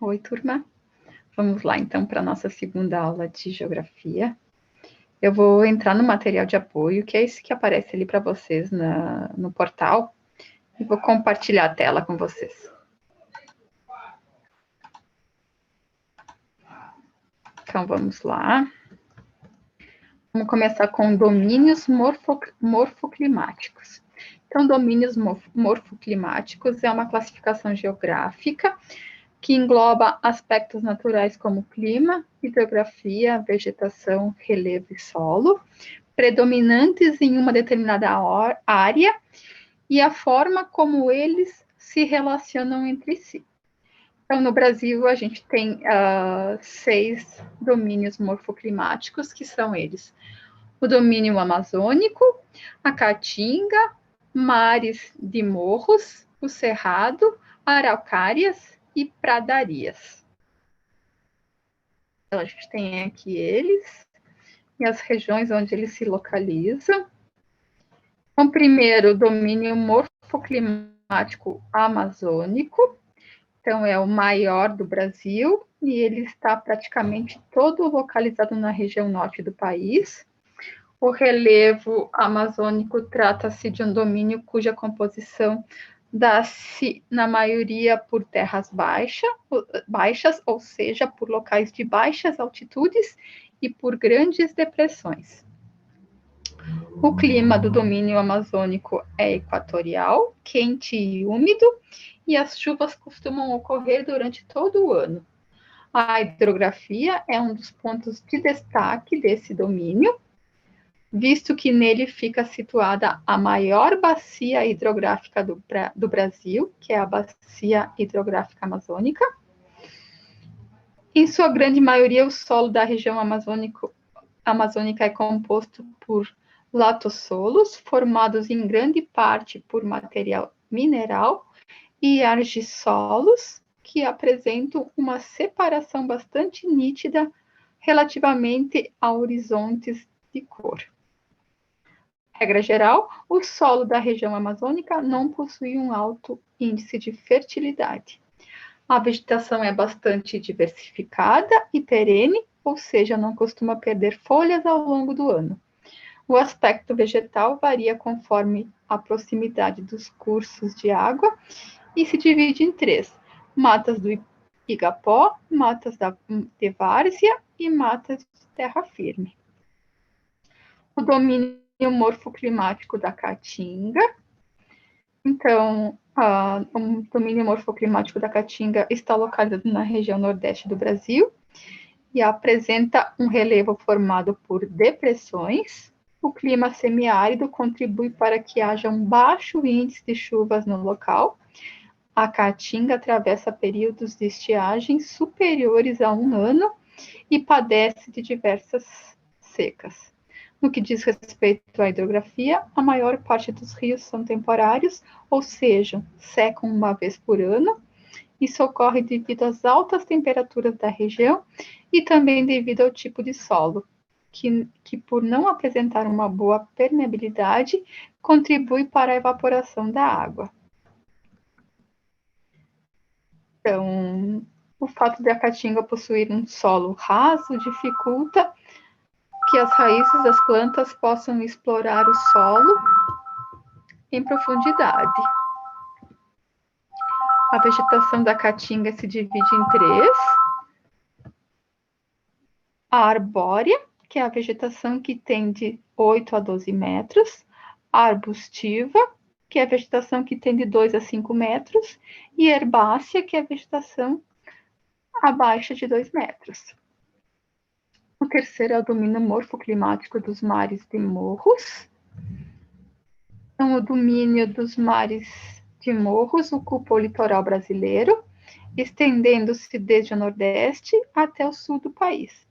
Oi, turma. Vamos lá, então, para a nossa segunda aula de geografia. Eu vou entrar no material de apoio, que é esse que aparece ali para vocês no portal, e vou compartilhar a tela com vocês. Então, vamos lá. Vamos começar com domínios morfoclimáticos. Então, domínios morfoclimáticos é uma classificação geográfica que engloba aspectos naturais como clima, hidrografia, vegetação, relevo e solo, predominantes em uma determinada área e a forma como eles se relacionam entre si. Então, no Brasil, a gente tem 6 domínios morfoclimáticos, que são eles: o domínio amazônico, a caatinga, mares de morros, o cerrado, araucárias e pradarias. Então, a gente tem aqui eles e as regiões onde eles se localizam. Então, primeiro, o domínio morfoclimático amazônico. Então, é o maior do Brasil e ele está praticamente todo localizado na região norte do país. O relevo amazônico trata-se de um domínio cuja composição dá-se, na maioria, por terras baixas, ou seja, por locais de baixas altitudes e por grandes depressões. O clima do domínio amazônico é equatorial, quente e úmido, e as chuvas costumam ocorrer durante todo o ano. A hidrografia é um dos pontos de destaque desse domínio, visto que nele fica situada a maior bacia hidrográfica do Brasil, que é a Bacia Hidrográfica Amazônica. Em sua grande maioria, o solo da região amazônica é composto por latossolos, formados em grande parte por material mineral, e argissolos, que apresentam uma separação bastante nítida relativamente a horizontes de cor. Regra geral, o solo da região amazônica não possui um alto índice de fertilidade. A vegetação é bastante diversificada e perene, ou seja, não costuma perder folhas ao longo do ano. O aspecto vegetal varia conforme a proximidade dos cursos de água e se divide em 3: matas do Igapó, matas de várzea e matas de terra firme. O domínio morfoclimático da Caatinga. Então, o domínio morfoclimático da Caatinga está localizado na região nordeste do Brasil e apresenta um relevo formado por depressões. O clima semiárido contribui para que haja um baixo índice de chuvas no local. A Caatinga atravessa períodos de estiagem superiores a 1 ano e padece de diversas secas. No que diz respeito à hidrografia, a maior parte dos rios são temporários, ou seja, secam uma vez por ano. Isso ocorre devido às altas temperaturas da região e também devido ao tipo de solo, que por não apresentar uma boa permeabilidade, contribui para a evaporação da água. Então, o fato de a Caatinga possuir um solo raso dificulta que as raízes das plantas possam explorar o solo em profundidade. A vegetação da Caatinga se divide em 3: a arbórea, que é a vegetação que tem de 8 a 12 metros, a arbustiva, que é a vegetação que tem de 2 a 5 metros, e herbácea, que é a vegetação abaixo de 2 metros. O terceiro é o domínio morfoclimático dos mares de morros. Então, o domínio dos mares de morros ocupa o litoral brasileiro, estendendo-se desde o nordeste até o sul do país.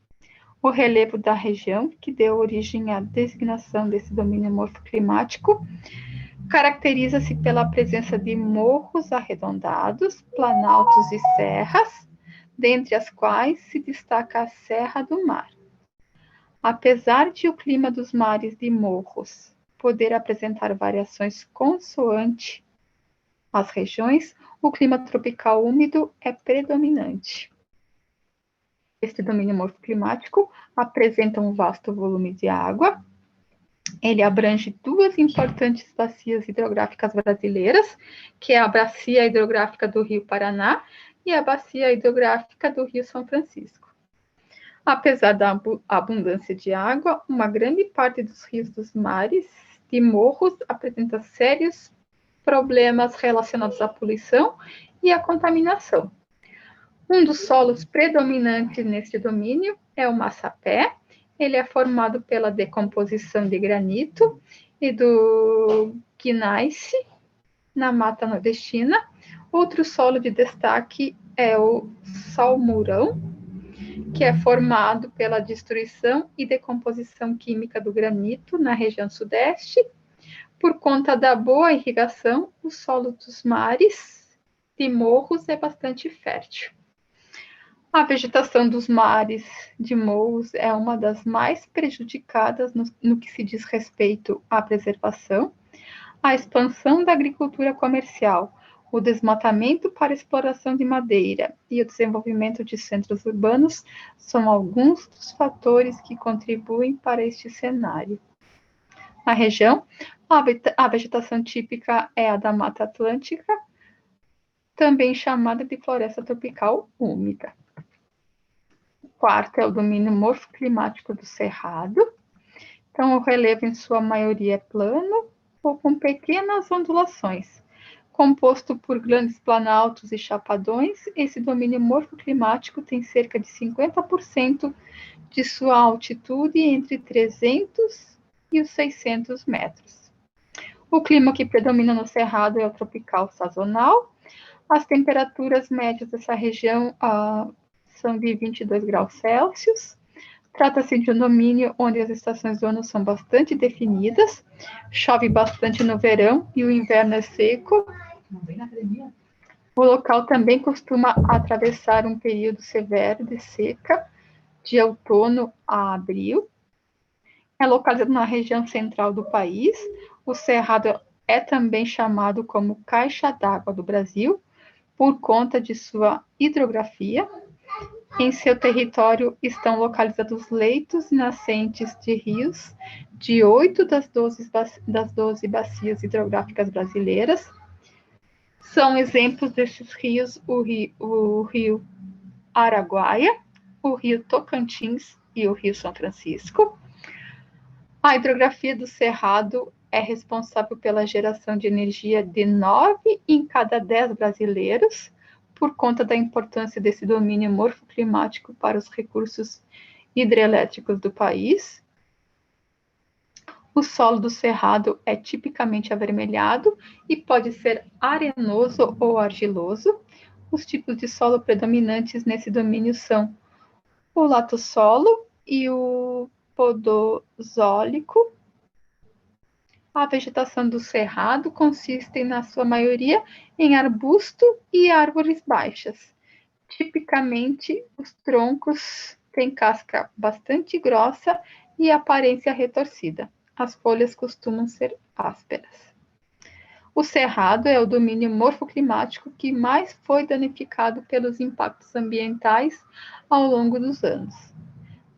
O relevo da região, que deu origem à designação desse domínio morfoclimático, caracteriza-se pela presença de morros arredondados, planaltos e serras, dentre as quais se destaca a Serra do Mar. Apesar de o clima dos mares de morros poder apresentar variações consoante as regiões, O clima tropical úmido é predominante. Este domínio morfoclimático apresenta um vasto volume de água. Ele abrange duas importantes bacias hidrográficas brasileiras, que é a bacia hidrográfica do Rio Paraná e a bacia hidrográfica do Rio São Francisco. Apesar da abundância de água, uma grande parte dos rios dos mares e morros apresenta sérios problemas relacionados à poluição e à contaminação. Um dos solos predominantes neste domínio é o massapé. Ele é formado pela decomposição de granito e do gneiss na Mata Nordestina. Outro solo de destaque é o salmourão, que é formado pela destruição e decomposição química do granito na região sudeste. Por conta da boa irrigação, o solo dos mares e morros é bastante fértil. A vegetação dos mares de morros é uma das mais prejudicadas no que se diz respeito à preservação. A expansão da agricultura comercial, o desmatamento para exploração de madeira e o desenvolvimento de centros urbanos são alguns dos fatores que contribuem para este cenário. Na região, a vegetação típica é a da Mata Atlântica, também chamada de floresta tropical úmida. O quarto é o domínio morfoclimático do Cerrado. Então, o relevo, em sua maioria, é plano ou com pequenas ondulações. Composto por grandes planaltos e chapadões, esse domínio morfoclimático tem cerca de 50% de sua altitude entre 300 e os 600 metros. O clima que predomina no Cerrado é o tropical sazonal. As temperaturas médias dessa região são de 22 graus Celsius. Trata-se de um domínio onde as estações do ano são bastante definidas. Chove bastante no verão e o inverno é seco. O local também costuma atravessar um período severo de seca, de outono a abril. É localizado na região central do país. O Cerrado é também chamado como Caixa d'Água do Brasil, por conta de sua hidrografia. Em seu território estão localizados leitos e nascentes de rios de 8 das 12 bacias hidrográficas brasileiras. São exemplos desses rios o rio Araguaia, o rio Tocantins e o rio São Francisco. A hidrografia do Cerrado é responsável pela geração de energia de 9 em cada 10 brasileiros, por conta da importância desse domínio morfoclimático para os recursos hidrelétricos do país. O solo do Cerrado é tipicamente avermelhado e pode ser arenoso ou argiloso. Os tipos de solo predominantes nesse domínio são o latossolo e o podozólico. A vegetação do Cerrado consiste, na sua maioria, em arbusto e árvores baixas. Tipicamente, os troncos têm casca bastante grossa e aparência retorcida. As folhas costumam ser ásperas. O Cerrado é o domínio morfoclimático que mais foi danificado pelos impactos ambientais ao longo dos anos.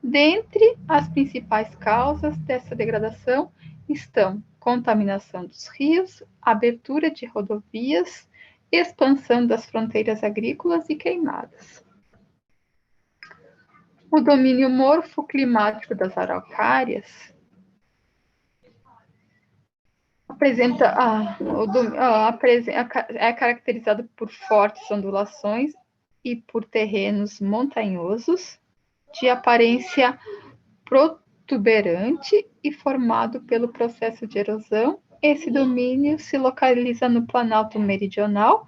Dentre as principais causas dessa degradação estão contaminação dos rios, abertura de rodovias, expansão das fronteiras agrícolas e queimadas. O domínio morfoclimático das araucárias é caracterizado por fortes ondulações e por terrenos montanhosos, de aparência protuberante e formado pelo processo de erosão. Esse domínio se localiza no Planalto Meridional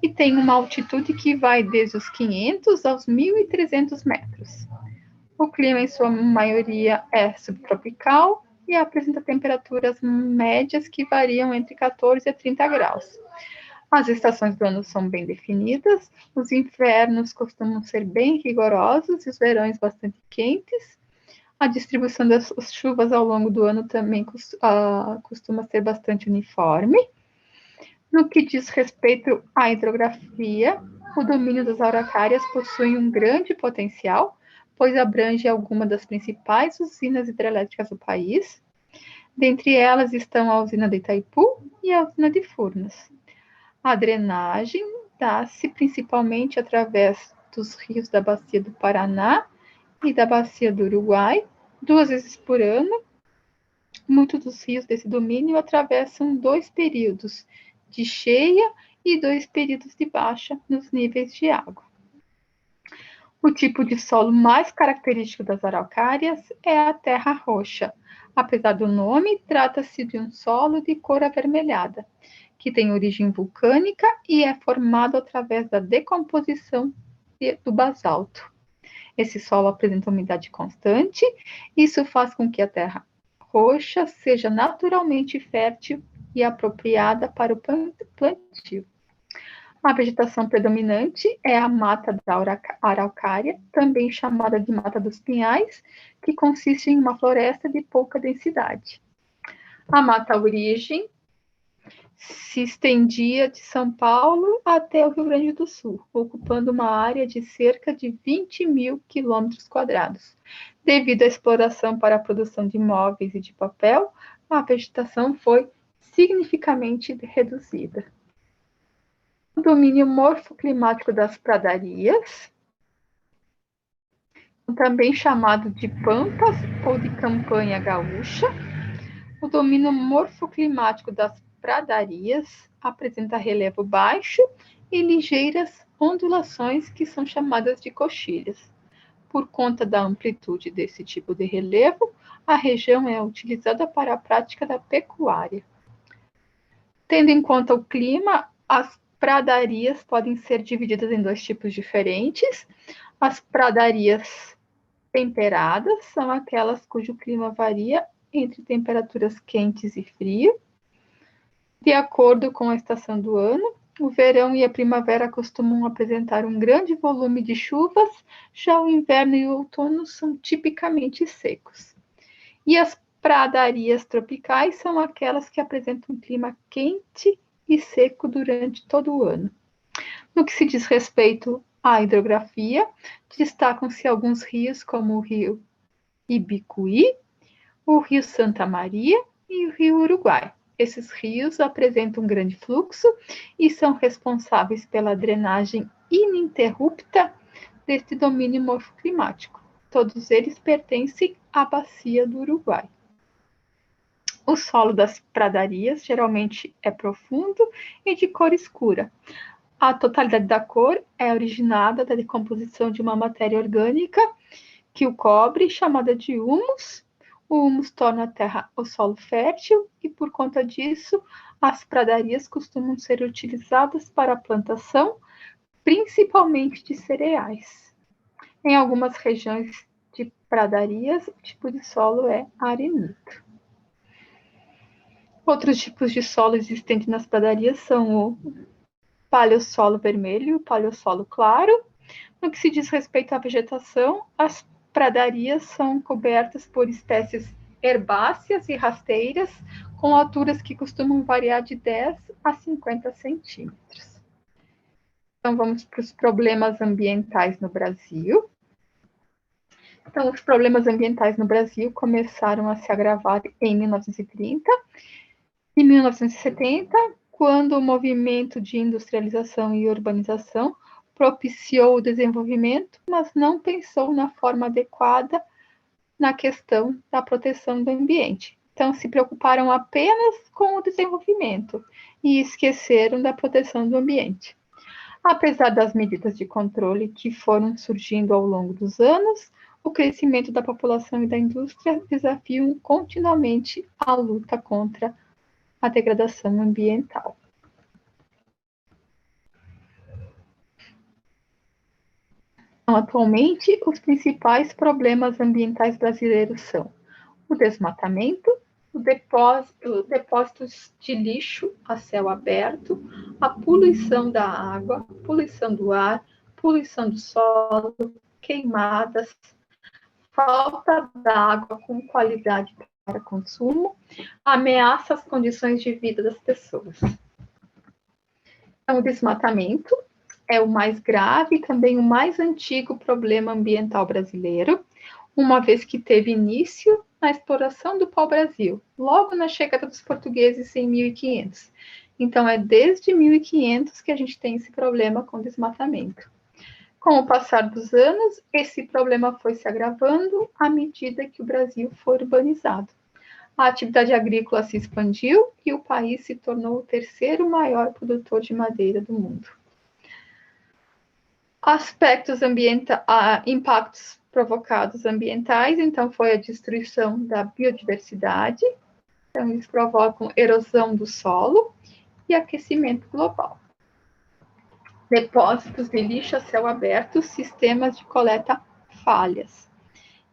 e tem uma altitude que vai desde os 500 aos 1.300 metros. O clima, em sua maioria, é subtropical e apresenta temperaturas médias que variam entre 14 a 30 graus. As estações do ano são bem definidas, os invernos costumam ser bem rigorosos e os verões bastante quentes. A distribuição das chuvas ao longo do ano também costuma ser bastante uniforme. No que diz respeito à hidrografia, o domínio das araucárias possui um grande potencial, pois abrange algumas das principais usinas hidrelétricas do país. Dentre elas estão a usina de Itaipu e a usina de Furnas. A drenagem dá-se principalmente através dos rios da Bacia do Paraná e da Bacia do Uruguai, 2 vezes por ano. Muitos dos rios desse domínio atravessam 2 períodos de cheia e 2 períodos de baixa nos níveis de água. O tipo de solo mais característico das araucárias é a terra roxa. Apesar do nome, trata-se de um solo de cor avermelhada, que tem origem vulcânica e é formado através da decomposição do basalto. Esse solo apresenta umidade constante, isso faz com que a terra roxa seja naturalmente fértil e apropriada para o plantio. A vegetação predominante é a mata da araucária, também chamada de mata dos pinhais, que consiste em uma floresta de pouca densidade. A mata origem se estendia de São Paulo até o Rio Grande do Sul, ocupando uma área de cerca de 20.000 quilômetros quadrados. Devido à exploração para a produção de móveis e de papel, a vegetação foi significativamente reduzida. O domínio morfoclimático das pradarias, também chamado de pampas ou de campanha gaúcha. O domínio morfoclimático das pradarias apresenta relevo baixo e ligeiras ondulações que são chamadas de coxilhas. Por conta da amplitude desse tipo de relevo, a região é utilizada para a prática da pecuária. Tendo em conta o clima, as pradarias podem ser divididas em 2 tipos diferentes. As pradarias temperadas são aquelas cujo clima varia entre temperaturas quentes e frio. De acordo com a estação do ano, o verão e a primavera costumam apresentar um grande volume de chuvas, já o inverno e o outono são tipicamente secos. E as pradarias tropicais são aquelas que apresentam um clima quente e seco durante todo o ano. No que se diz respeito à hidrografia, destacam-se alguns rios como o rio Ibicuí, o rio Santa Maria e o rio Uruguai. Esses rios apresentam um grande fluxo e são responsáveis pela drenagem ininterrupta deste domínio morfoclimático. Todos eles pertencem à bacia do Uruguai. O solo das pradarias geralmente é profundo e de cor escura. A totalidade da cor é originada da decomposição de uma matéria orgânica que o cobre, chamada de humus. O humus torna a terra o solo fértil e, por conta disso, as pradarias costumam ser utilizadas para a plantação, principalmente de cereais. Em algumas regiões de pradarias, o tipo de solo é arenito. Outros tipos de solo existentes nas pradarias são o paleossolo vermelho e o paleossolo claro. No que se diz respeito à vegetação, as pradarias são cobertas por espécies herbáceas e rasteiras, com alturas que costumam variar de 10 a 50 centímetros. Então, vamos para os problemas ambientais no Brasil. Então, os problemas ambientais no Brasil começaram a se agravar em 1930 e 1970, quando o movimento de industrialização e urbanização propiciou o desenvolvimento, mas não pensou na forma adequada na questão da proteção do ambiente. Então, se preocuparam apenas com o desenvolvimento e esqueceram da proteção do ambiente. Apesar das medidas de controle que foram surgindo ao longo dos anos, o crescimento da população e da indústria desafiam continuamente a luta contra a degradação ambiental. Então, atualmente, os principais problemas ambientais brasileiros são o desmatamento, depósitos de lixo a céu aberto, a poluição da água, poluição do ar, poluição do solo, queimadas, falta d'água com qualidade para consumo, ameaça às condições de vida das pessoas. Então, o desmatamento é o mais grave e também o mais antigo problema ambiental brasileiro, uma vez que teve início na exploração do pau-brasil, logo na chegada dos portugueses em 1500. Então, é desde 1500 que a gente tem esse problema com desmatamento. Com o passar dos anos, esse problema foi se agravando à medida que o Brasil foi urbanizado. A atividade agrícola se expandiu e o país se tornou o terceiro maior produtor de madeira do mundo. Aspectos ambientais, impactos provocados ambientais, então foi a destruição da biodiversidade, então eles provocam erosão do solo e aquecimento global. Depósitos de lixo a céu aberto, sistemas de coleta falhas.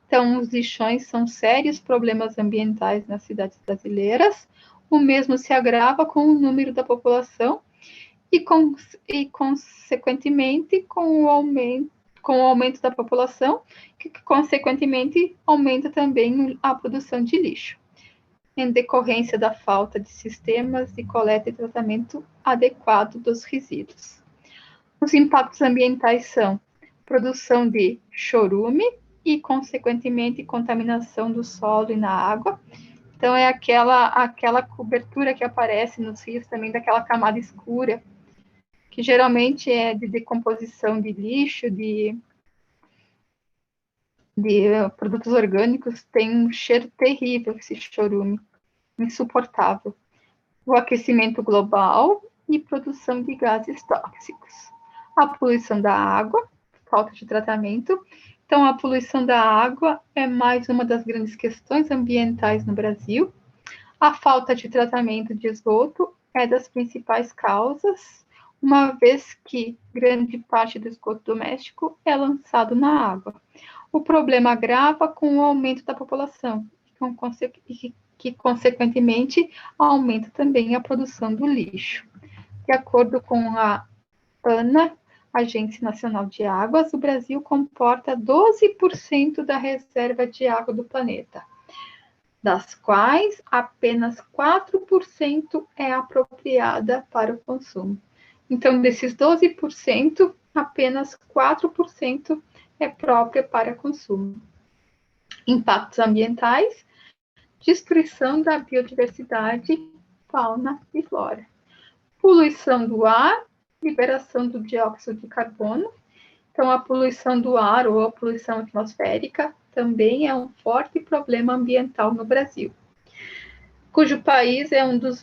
Então, os lixões são sérios problemas ambientais nas cidades brasileiras. O mesmo se agrava com o número da população e consequentemente, com o aumento da população, que, consequentemente, aumenta também a produção de lixo, em decorrência da falta de sistemas de coleta e tratamento adequado dos resíduos. Os impactos ambientais são produção de chorume e, consequentemente, contaminação do solo e na água. Então, é aquela cobertura que aparece nos rios também, daquela camada escura, que geralmente é de decomposição de lixo, de produtos orgânicos, tem um cheiro terrível, esse chorume, insuportável. O aquecimento global e produção de gases tóxicos. A poluição da água, falta de tratamento. Então, a poluição da água é mais uma das grandes questões ambientais no Brasil. A falta de tratamento de esgoto é das principais causas, uma vez que grande parte do esgoto doméstico é lançado na água. O problema agrava com o aumento da população, que consequentemente aumenta também a produção do lixo. De acordo com a ANA, Agência Nacional de Águas, o Brasil comporta 12% da reserva de água do planeta, das quais apenas 4% é apropriada para o consumo. Então, desses 12%, apenas 4% é própria para consumo. Impactos ambientais, destruição da biodiversidade, fauna e flora. Poluição do ar, liberação do dióxido de carbono. Então, a poluição do ar ou a poluição atmosférica também é um forte problema ambiental no Brasil, cujo país é um dos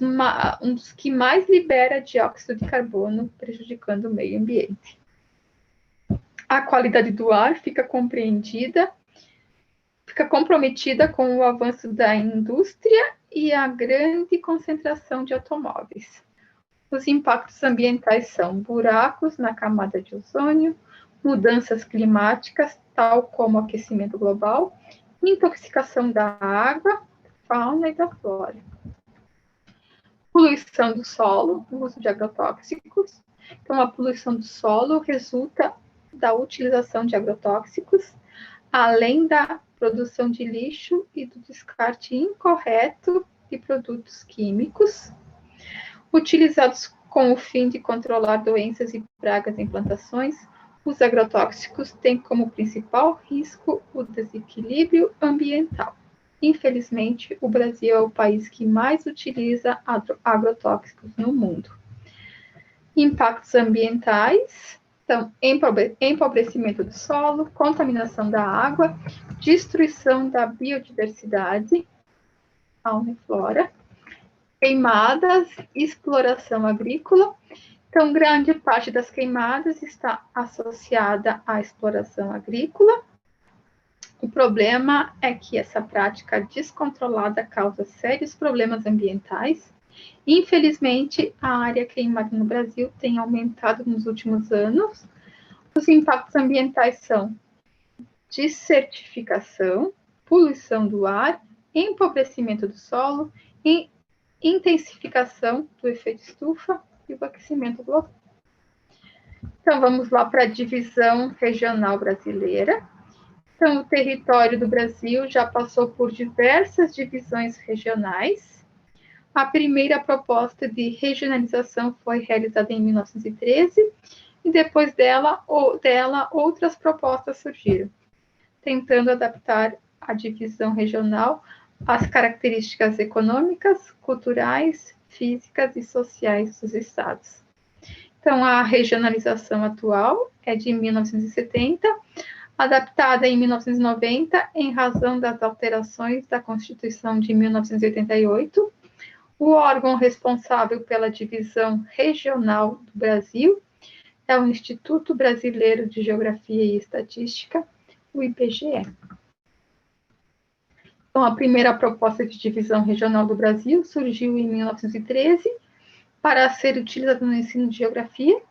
que mais libera dióxido de carbono, prejudicando o meio ambiente. A qualidade do ar fica comprometida com o avanço da indústria e a grande concentração de automóveis. Os impactos ambientais são buracos na camada de ozônio, mudanças climáticas, tal como aquecimento global, intoxicação da água, fauna e da flora. Poluição do solo, o uso de agrotóxicos. Então, a poluição do solo resulta da utilização de agrotóxicos, além da produção de lixo e do descarte incorreto de produtos químicos, utilizados com o fim de controlar doenças e pragas em plantações. Os agrotóxicos têm como principal risco o desequilíbrio ambiental. Infelizmente, o Brasil é o país que mais utiliza agrotóxicos no mundo. Impactos ambientais, então, empobrecimento do solo, contaminação da água, destruição da biodiversidade, fauna e flora, queimadas, exploração agrícola. Então, grande parte das queimadas está associada à exploração agrícola. O problema é que essa prática descontrolada causa sérios problemas ambientais. Infelizmente, a área queimada no Brasil tem aumentado nos últimos anos. Os impactos ambientais são desertificação, poluição do ar, empobrecimento do solo, intensificação do efeito estufa e o aquecimento global. Então, vamos lá para a divisão regional brasileira. Então, o território do Brasil já passou por diversas divisões regionais. A primeira proposta de regionalização foi realizada em 1913 e depois dela outras propostas surgiram, tentando adaptar a divisão regional às características econômicas, culturais, físicas e sociais dos estados. Então, a regionalização atual é de 1970, adaptada em 1990 em razão das alterações da Constituição de 1988. O órgão responsável pela divisão regional do Brasil é o Instituto Brasileiro de Geografia e Estatística, o IBGE. Então, a primeira proposta de divisão regional do Brasil surgiu em 1913 para ser utilizada no ensino de geografia.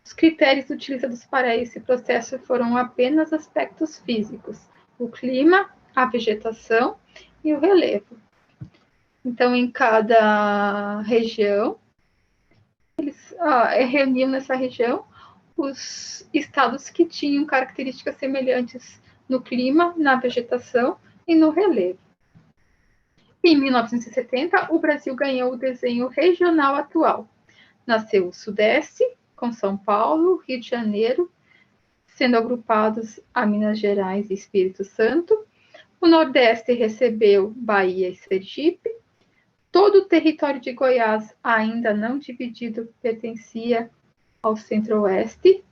Os critérios utilizados para esse processo foram apenas aspectos físicos, o clima, a vegetação e o relevo. Então, em cada região, eles reuniam nessa região os estados que tinham características semelhantes no clima, na vegetação e no relevo. Em 1970, o Brasil ganhou o desenho regional atual. Nasceu o Sudeste, com São Paulo, Rio de Janeiro, sendo agrupados a Minas Gerais e Espírito Santo. O Nordeste recebeu Bahia e Sergipe. Todo o território de Goiás, ainda não dividido, pertencia ao Centro-Oeste.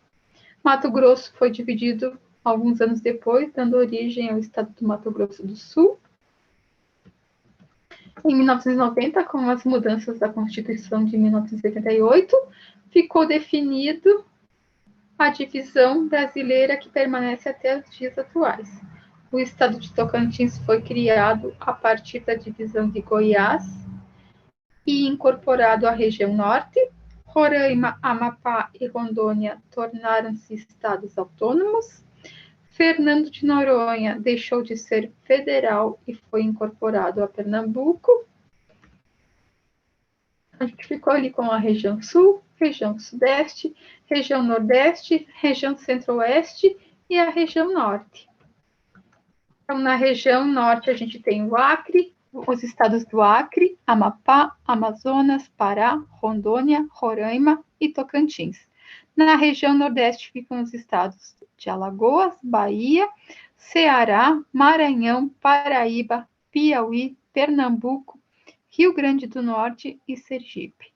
Mato Grosso foi dividido alguns anos depois, dando origem ao estado do Mato Grosso do Sul. Em 1990, com as mudanças da Constituição de 1988, ficou definido a divisão brasileira que permanece até os dias atuais. O estado de Tocantins foi criado a partir da divisão de Goiás e incorporado à região norte. Roraima, Amapá e Rondônia tornaram-se estados autônomos. Fernando de Noronha deixou de ser federal e foi incorporado a Pernambuco. A gente ficou ali com a região sul, região sudeste, região nordeste, região centro-oeste e a região norte. Então, na região norte, a gente tem o Acre, os estados do Acre, Amapá, Amazonas, Pará, Rondônia, Roraima e Tocantins. Na região nordeste ficam os estados de Alagoas, Bahia, Ceará, Maranhão, Paraíba, Piauí, Pernambuco, Rio Grande do Norte e Sergipe.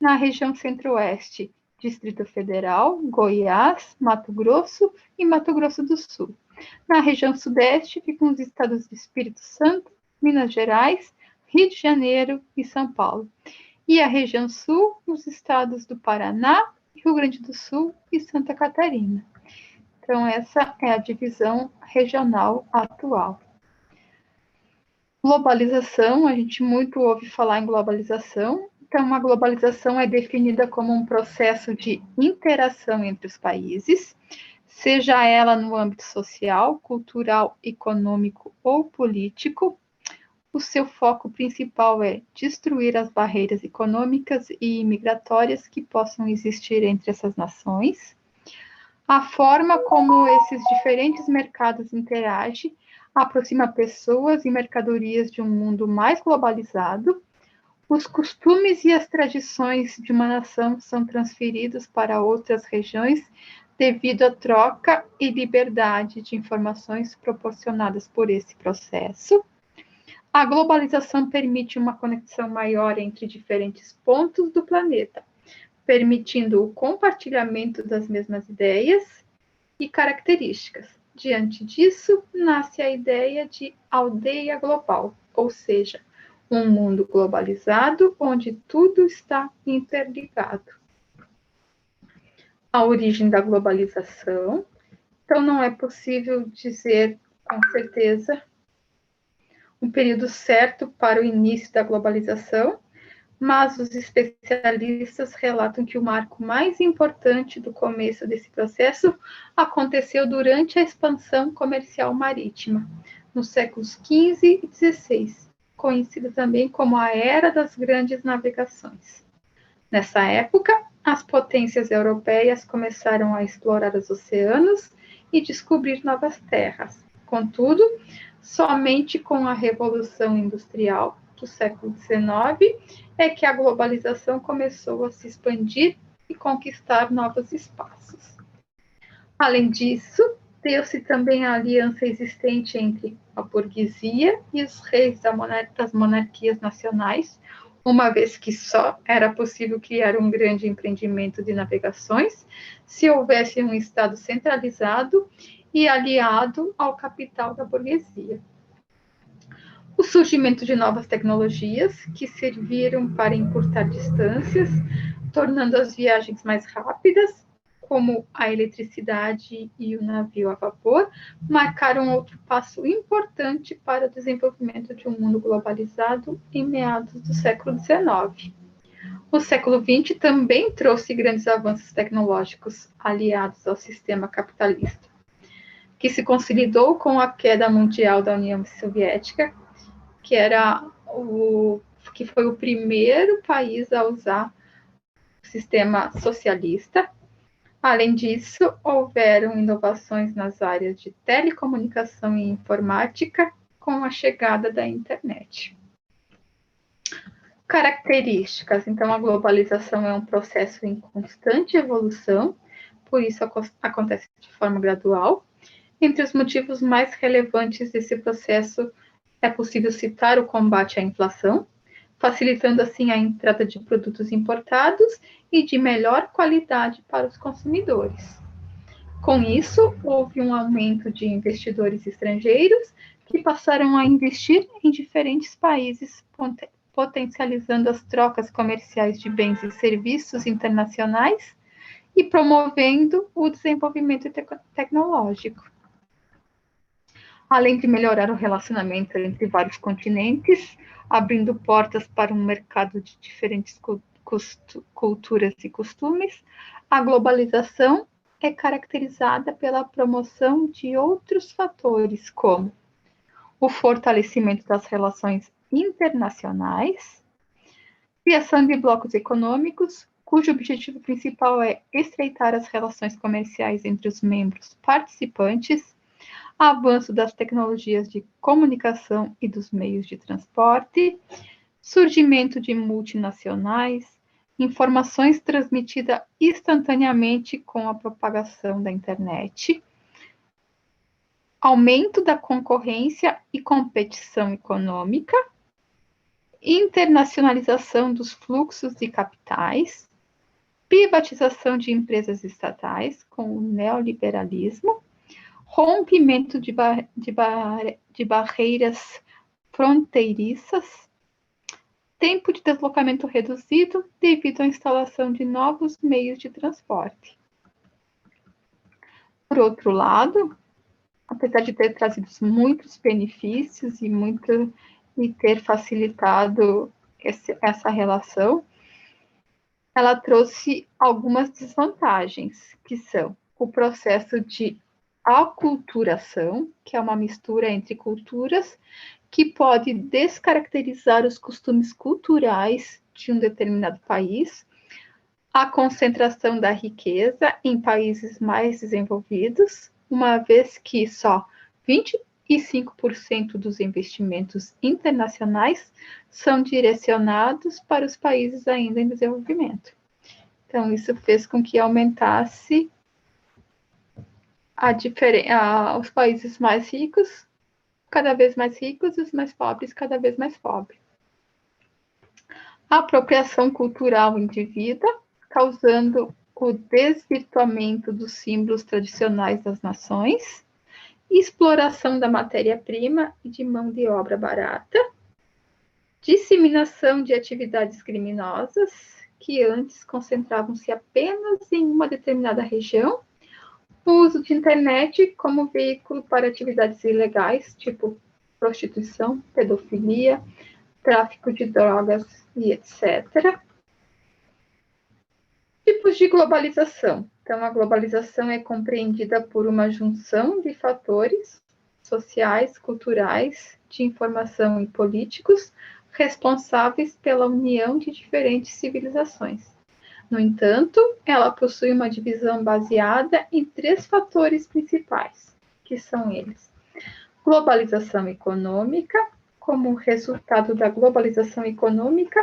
Na região centro-oeste, Distrito Federal, Goiás, Mato Grosso e Mato Grosso do Sul. Na região sudeste ficam os estados de Espírito Santo, Minas Gerais, Rio de Janeiro e São Paulo. E a região sul, os estados do Paraná, Rio Grande do Sul e Santa Catarina. Então, essa é a divisão regional atual. Globalização, a gente muito ouve falar em globalização. Então, a globalização é definida como um processo de interação entre os países, seja ela no âmbito social, cultural, econômico ou político. O seu foco principal é destruir as barreiras econômicas e migratórias que possam existir entre essas nações. A forma como esses diferentes mercados interagem aproxima pessoas e mercadorias de um mundo mais globalizado. Os costumes e as tradições de uma nação são transferidos para outras regiões devido à troca e liberdade de informações proporcionadas por esse processo. A globalização permite uma conexão maior entre diferentes pontos do planeta, permitindo o compartilhamento das mesmas ideias e características. Diante disso, nasce a ideia de aldeia global, ou seja, um mundo globalizado onde tudo está interligado. A origem da globalização. Então, não é possível dizer com certeza um período certo para o início da globalização, mas os especialistas relatam que o marco mais importante do começo desse processo aconteceu durante a expansão comercial marítima, nos séculos XV e XVI, conhecida também como a Era das Grandes Navegações. Nessa época, as potências europeias começaram a explorar os oceanos e descobrir novas terras. Contudo, somente com a Revolução Industrial do século XIX é que a globalização começou a se expandir e conquistar novos espaços. Além disso, deu-se também a aliança existente entre a burguesia e os reis das monarquias nacionais, uma vez que só era possível criar um grande empreendimento de navegações se houvesse um Estado centralizado e aliado ao capital da burguesia. O surgimento de novas tecnologias que serviram para encurtar distâncias, tornando as viagens mais rápidas, como a eletricidade e o navio a vapor, marcaram outro passo importante para o desenvolvimento de um mundo globalizado em meados do século XIX. O século XX também trouxe grandes avanços tecnológicos aliados ao sistema capitalista, que se consolidou com a queda mundial da União Soviética, que foi o primeiro país a usar o sistema socialista. Além disso, houveram inovações nas áreas de telecomunicação e informática com a chegada da internet. Características. Então, a globalização é um processo em constante evolução, por isso acontece de forma gradual. Entre os motivos mais relevantes desse processo, é possível citar o combate à inflação, facilitando assim a entrada de produtos importados e de melhor qualidade para os consumidores. Com isso, houve um aumento de investidores estrangeiros que passaram a investir em diferentes países, potencializando as trocas comerciais de bens e serviços internacionais e promovendo o desenvolvimento tecnológico. Além de melhorar o relacionamento entre vários continentes, abrindo portas para um mercado de diferentes culturas e costumes, a globalização é caracterizada pela promoção de outros fatores, como o fortalecimento das relações internacionais, criação de blocos econômicos, cujo objetivo principal é estreitar as relações comerciais entre os membros participantes, avanço das tecnologias de comunicação e dos meios de transporte, surgimento de multinacionais, informações transmitidas instantaneamente com a propagação da internet, aumento da concorrência e competição econômica, internacionalização dos fluxos de capitais, privatização de empresas estatais com o neoliberalismo, rompimento de barreiras fronteiriças, tempo de deslocamento reduzido devido à instalação de novos meios de transporte. Por outro lado, apesar de ter trazido muitos benefícios e ter facilitado essa relação, ela trouxe algumas desvantagens, que são o processo de aculturação, que é uma mistura entre culturas, que pode descaracterizar os costumes culturais de um determinado país, a concentração da riqueza em países mais desenvolvidos, uma vez que só 25% dos investimentos internacionais são direcionados para os países ainda em desenvolvimento. Então, isso fez com que aumentasse os países mais ricos, cada vez mais ricos, e os mais pobres, cada vez mais pobres. A apropriação cultural indevida, causando o desvirtuamento dos símbolos tradicionais das nações, exploração da matéria-prima e de mão de obra barata, disseminação de atividades criminosas, que antes concentravam-se apenas em uma determinada região, o uso de internet como veículo para atividades ilegais, tipo prostituição, pedofilia, tráfico de drogas e etc. Tipos de globalização. Então, a globalização é compreendida por uma junção de fatores sociais, culturais, de informação e políticos responsáveis pela união de diferentes civilizações. No entanto, ela possui uma divisão baseada em 3 fatores principais, que são eles: globalização econômica, como resultado da globalização econômica,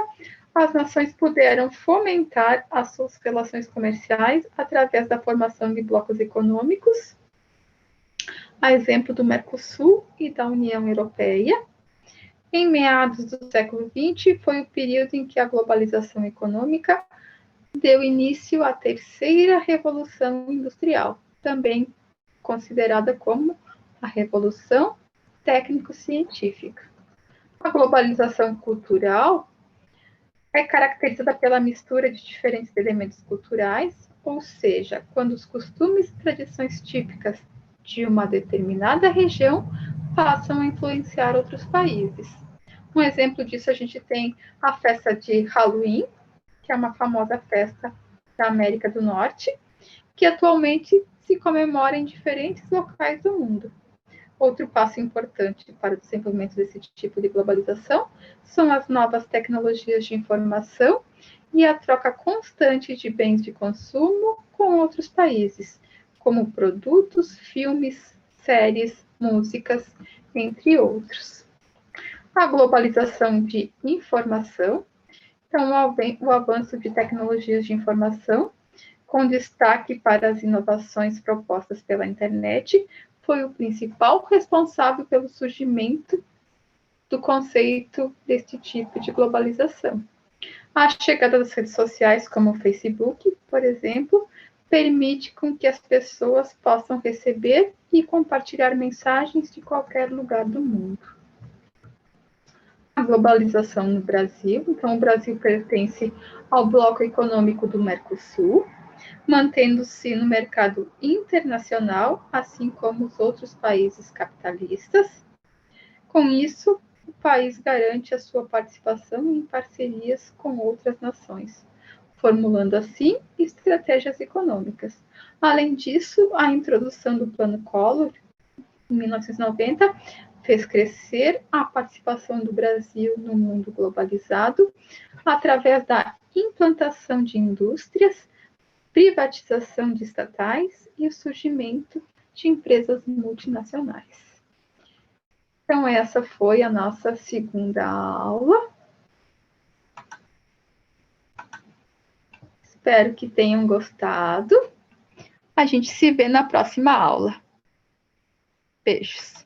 as nações puderam fomentar as suas relações comerciais através da formação de blocos econômicos, a exemplo do Mercosul e da União Europeia. Em meados do século XX, foi o período em que a globalização econômica deu início à terceira revolução industrial, também considerada como a revolução técnico-científica. A globalização cultural é caracterizada pela mistura de diferentes elementos culturais, ou seja, quando os costumes e tradições típicas de uma determinada região passam a influenciar outros países. Um exemplo disso a gente tem a festa de Halloween, que é uma famosa festa da América do Norte, que atualmente se comemora em diferentes locais do mundo. Outro passo importante para o desenvolvimento desse tipo de globalização são as novas tecnologias de informação e a troca constante de bens de consumo com outros países, como produtos, filmes, séries, músicas, entre outros. A globalização de informação, então o avanço de tecnologias de informação, com destaque para as inovações propostas pela internet, foi o principal responsável pelo surgimento do conceito deste tipo de globalização. A chegada das redes sociais, como o Facebook, por exemplo, permite com que as pessoas possam receber e compartilhar mensagens de qualquer lugar do mundo. A globalização no Brasil, então o Brasil pertence ao bloco econômico do Mercosul, mantendo-se no mercado internacional, assim como os outros países capitalistas. Com isso, o país garante a sua participação em parcerias com outras nações, formulando assim estratégias econômicas. Além disso, a introdução do Plano Collor, em 1990, fez crescer a participação do Brasil no mundo globalizado através da implantação de indústrias, privatização de estatais e o surgimento de empresas multinacionais. Então, essa foi a nossa segunda aula. Espero que tenham gostado. A gente se vê na próxima aula. Beijos.